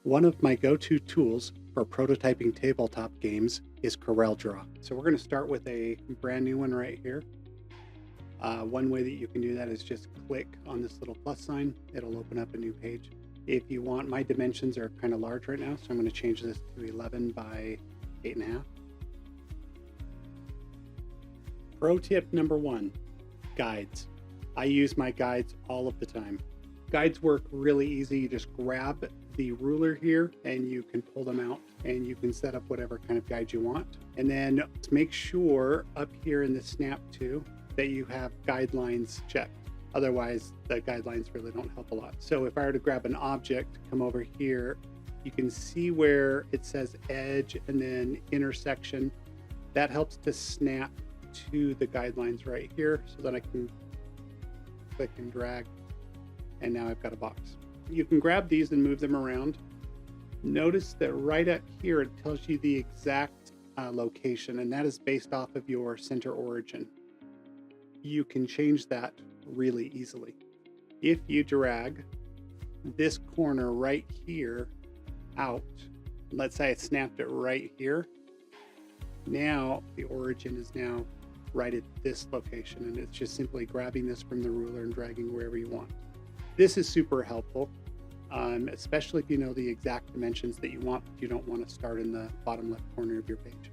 One of my go-to tools for prototyping tabletop games is CorelDraw. So we're going to start with a brand new one right here. One way that you can do that is just click on this little plus sign. It'll open up a new page. If you want, my dimensions are kind of large right now, so I'm going to change this to 11 by 8.5. Pro tip number 1, guides. I use my guides all of the time. Guides work really easy. You just grab the ruler here and you can pull them out and you can set up whatever kind of guide you want. And then make sure up here in the snap to that you have guidelines checked. Otherwise, the guidelines really don't help a lot. So if I were to grab an object, come over here, you can see where it says edge and then intersection. That helps to snap to the guidelines right here so that I can click and drag. And now I've got a box. You can grab these and move them around. Notice that right up here, it tells you the exact location, and that is based off of your center origin. You can change that really easily. If you drag this corner right here out, let's say I snapped it right here, now the origin is now right at this location, and it's just simply grabbing this from the ruler and dragging wherever you want. This is super helpful, especially if you know the exact dimensions that you want, but you don't want to start in the bottom left corner of your page.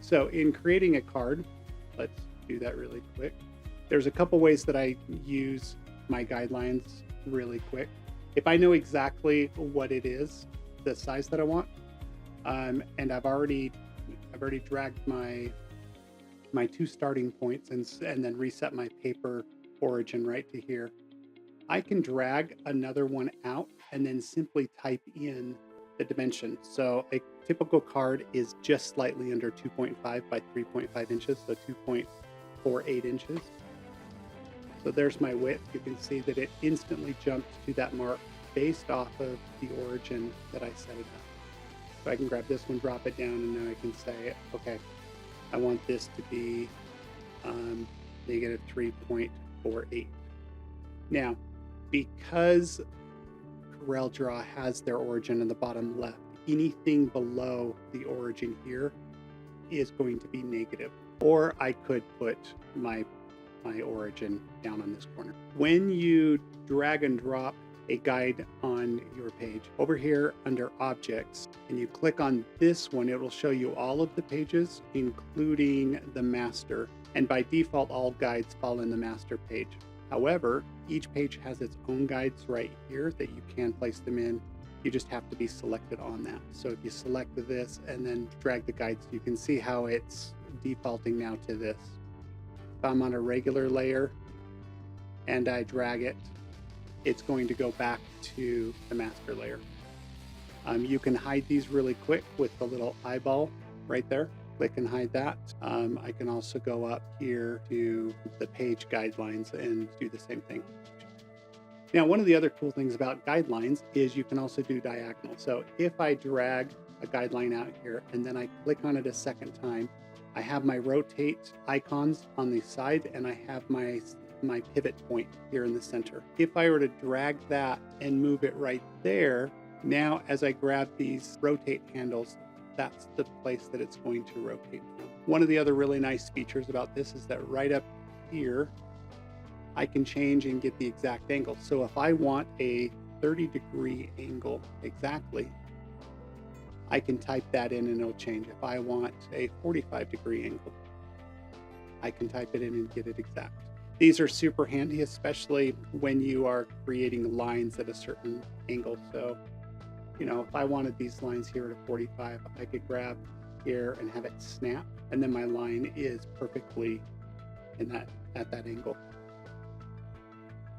So in creating a card, let's do that really quick. There's a couple ways that I use my guidelines really quick. If I know exactly what it is, the size that I want, and I've already dragged my 2 starting points and then reset my paper origin right to here, I can drag another one out and then simply type in the dimension. So a typical card is just slightly under 2.5 by 3.5 inches, so 2.48 inches. So there's my width. You can see that it instantly jumps to that mark based off of the origin that I set it up. So I can grab this one, drop it down, and now I can say, okay, I want this to be negative 3.48. Now, because CorelDraw has their origin in the bottom left, anything below the origin here is going to be negative. Or I could put my origin down on this corner. When you drag and drop a guide on your page, over here under objects, and you click on this one, it will show you all of the pages, including the master. And by default, all guides fall in the master page. However, each page has its own guides right here that you can place them in. You just have to be selected on that. So if you select this and then drag the guides, you can see how it's defaulting now to this. If I'm on a regular layer and I drag it, it's going to go back to the master layer. You can hide these really quick with the little eyeball right there. Click and hide that. I can also go up here to the page guidelines and do the same thing. Now, one of the other cool things about guidelines is you can also do diagonal. So if I drag a guideline out here and then I click on it a second time, I have my rotate icons on the side and I have my pivot point here in the center. If I were to drag that and move it right there, now as I grab these rotate handles, that's the place that it's going to rotate from. One of the other really nice features about this is that right up here, I can change and get the exact angle. So if I want a 30-degree angle exactly, I can type that in and it'll change. If I want a 45-degree angle, I can type it in and get it exact. These are super handy, especially when you are creating lines at a certain angle. So, you know, if I wanted these lines here at a 45, I could grab here and have it snap, and then my line is perfectly at that angle.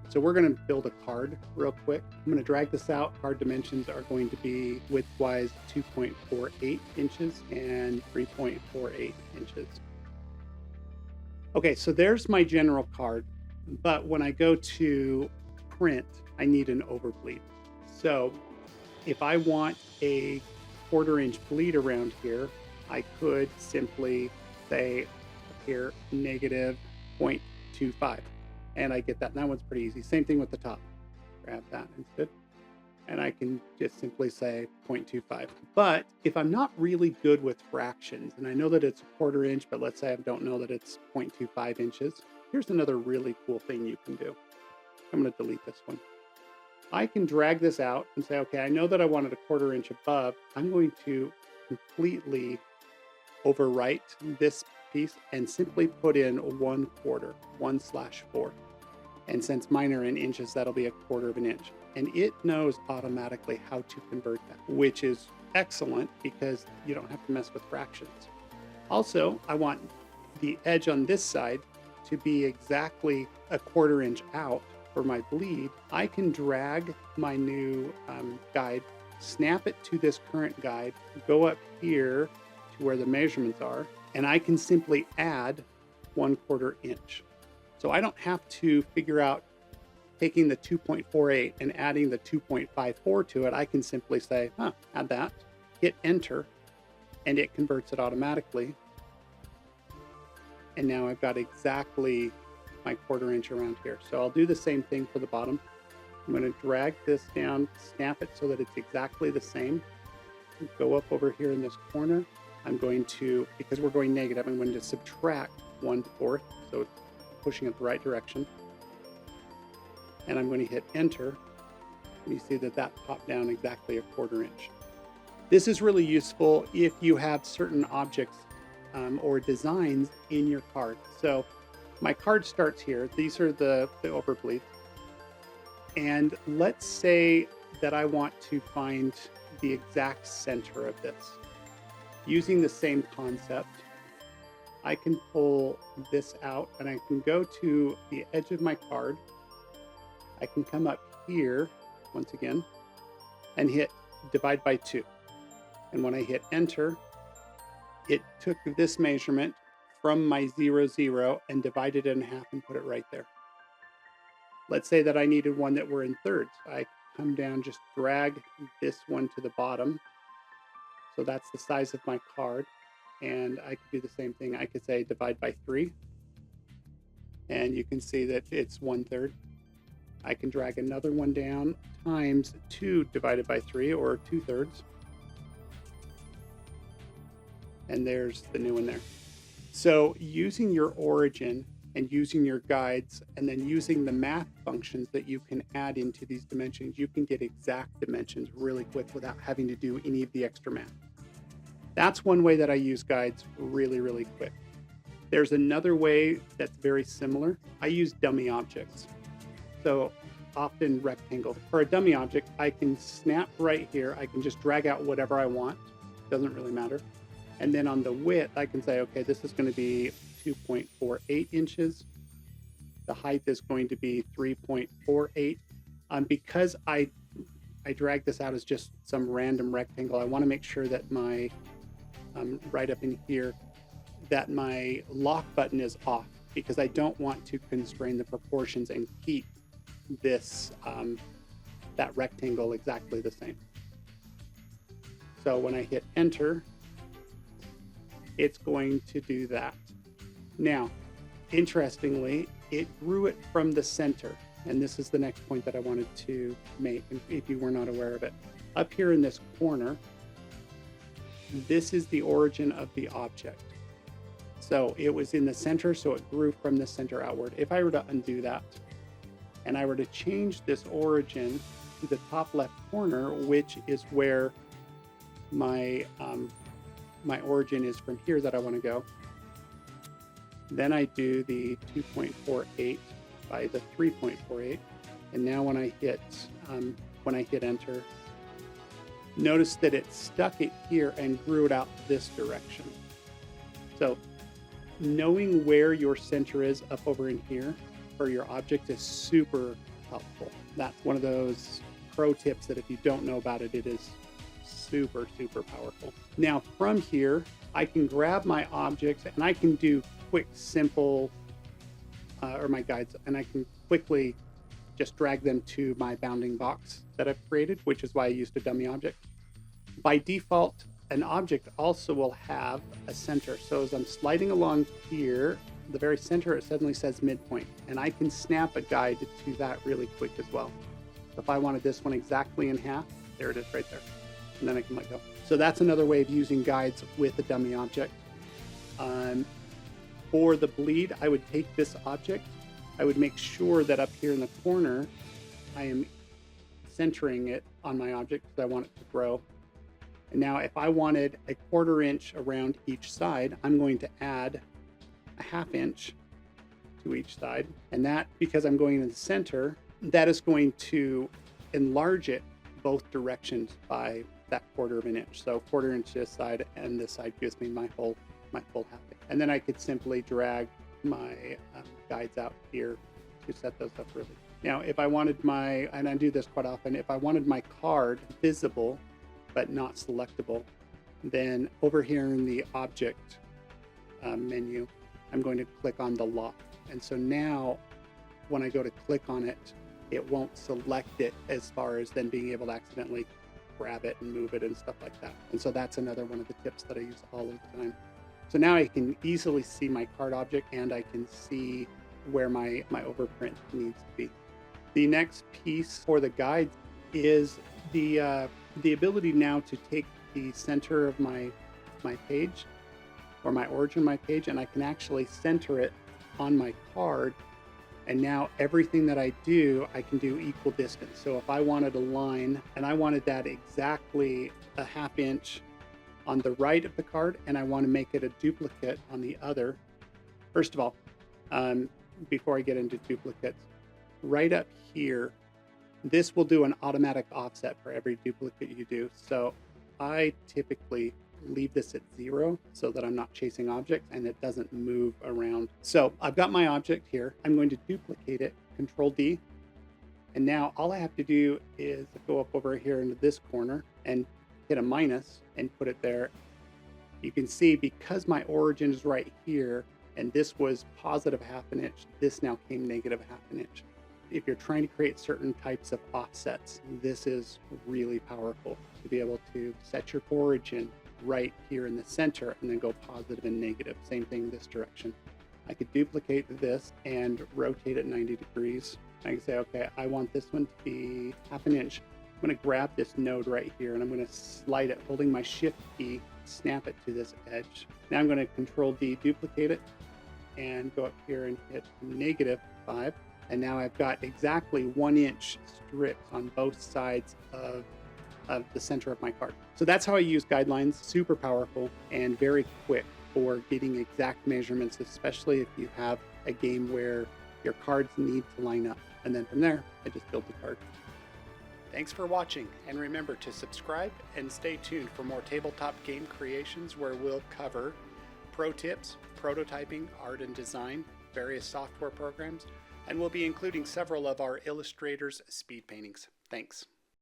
So we're going to build a card real quick. I'm going to drag this out. Card dimensions are going to be width-wise 2.48 inches and 3.48 inches. Okay, so there's my general card, but when I go to print, I need an overbleed. So if I want a 1/4 inch bleed around here, I could simply say here negative 0.25. And I get that. And that one's pretty easy. Same thing with the top. Grab that instead. and I can just simply say 0.25. But if I'm not really good with fractions, and I know that it's a 1/4 inch, but let's say I don't know that it's 0.25 inches, here's another really cool thing you can do. I'm going to delete this one. I can drag this out and say, okay, I know that I wanted a 1/4 inch above. I'm going to completely overwrite this piece and simply put in 1/4, 1/4. And since mine are in inches, that'll be 1/4 of an inch. And it knows automatically how to convert that, which is excellent because you don't have to mess with fractions. Also, I want the edge on this side to be exactly 1/4 inch out for my bleed. I can drag my new guide, snap it to this current guide, go up here to where the measurements are, and I can simply add 1/4 inch. So I don't have to figure out taking the 2.48 and adding the 2.54 to it. I can simply say, add that, hit enter, and it converts it automatically. And now I've got exactly my 1/4 inch around here. So I'll do the same thing for the bottom. I'm going to drag this down, snap it so that it's exactly the same. Go up over here in this corner. I'm going to, because we're going negative, I'm going to subtract 1/4. So it's pushing it the right direction. And I'm going to hit enter. And you see that that popped down exactly 1/4 inch. This is really useful if you have certain objects or designs in your card. So my card starts here. These are the overbleeds. And let's say that I want to find the exact center of this. Using the same concept, I can pull this out and I can go to the edge of my card. I can come up here once again and hit divide by 2. And when I hit enter, it took this measurement from my 0, 0 and divided it in half and put it right there. Let's say that I needed one that were in thirds. I come down, just drag this one to the bottom. So that's the size of my card. And I could do the same thing. I could say divide by 3. And you can see that it's 1/3. I can drag another one down times 2 divided by 3, or 2/3. And there's the new one there. So using your origin and using your guides and then using the math functions that you can add into these dimensions, you can get exact dimensions really quick without having to do any of the extra math. That's one way that I use guides really, really quick. There's another way that's very similar. I use dummy objects. So often rectangles. For a dummy object, I can snap right here. I can just drag out whatever I want. Doesn't really matter. And then on the width, I can say, okay, this is going to be 2.48 inches. The height is going to be 3.48. Because I drag this out as just some random rectangle, I want to make sure that my, right up in here, that my lock button is off, because I don't want to constrain the proportions and keep this, that rectangle exactly the same. So when I hit enter, it's going to do that. Now, interestingly, it drew it from the center. And this is the next point that I wanted to make, if you were not aware of it. Up here in this corner, this is the origin of the object. So it was in the center, so it grew from the center outward. If I were to undo that, and I were to change this origin to the top left corner, which is where my my origin is from here that I want to go. Then I do the 2.48 by the 3.48, and now when I hit enter, notice that it stuck it here and grew it out this direction. So knowing where your center is up over in here for your object is super helpful. That's one of those pro tips that if you don't know about it, it is super, super powerful. Now from here, I can grab my objects and I can do quick, simple, or my guides, and I can quickly just drag them to my bounding box that I've created, which is why I used a dummy object. By default, an object also will have a center. So as I'm sliding along here, the very center, it suddenly says midpoint, and I can snap a guide to that really quick as well. If I wanted this one exactly in half, there it is right there. And then I can let go. So that's another way of using guides with a dummy object. For the bleed, I would take this object. I would make sure that up here in the corner, I am centering it on my object because I want it to grow. And now if I wanted a 1/4 inch around each side, I'm going to add a 1/2 inch to each side. And that, because I'm going in the center, that is going to enlarge it both directions by that 1/4 inch. So 1/4 inch this side, and this side gives me my full 1/2 inch. And then I could simply drag my guides out here to set those up really. Now, if I wanted my, and I do this quite often, if I wanted my card visible but not selectable, then over here in the object menu, I'm going to click on the lock. And so now when I go to click on it, it won't select it as far as then being able to accidentally grab it and move it and stuff like that. And so that's another one of the tips that I use all of the time. So now I can easily see my card object, and I can see where my overprint needs to be. The next piece for the guide is the ability now to take the center of my page, or my origin of my page, and I can actually center it on my card. And now everything that I do, I can do equal distance. So if I wanted a line, and I wanted that exactly a 1/2 inch on the right of the card, and I want to make it a duplicate on the other. First of all, before I get into duplicates, right up here, this will do an automatic offset for every duplicate you do. So I typically leave this at 0 so that I'm not chasing objects and it doesn't move around. So I've got my object here. I'm going to duplicate it, Control D. And now all I have to do is go up over here into this corner and hit a minus and put it there. You can see, because my origin is right here and this was positive 1/2 inch, this now came negative 1/2 inch. If you're trying to create certain types of offsets, this is really powerful to be able to set your origin right here in the center and then go positive and negative. Same thing this direction. I could duplicate this and rotate it 90 degrees. I can say, okay, I want this one to be 1/2 inch. I'm going to grab this node right here and I'm going to slide it, holding my shift key, snap it to this edge. Now I'm going to Control D, duplicate it, and go up here and hit -5. And now I've got exactly 1 inch strips on both sides of the center of my card. So that's how I use guidelines. Super powerful and very quick for getting exact measurements, especially if you have a game where your cards need to line up. And then from there, I just build the card. Thanks for watching, and remember to subscribe and stay tuned for more tabletop game creations where we'll cover pro tips, prototyping, art and design, various software programs, and we'll be including several of our illustrators' speed paintings. Thanks.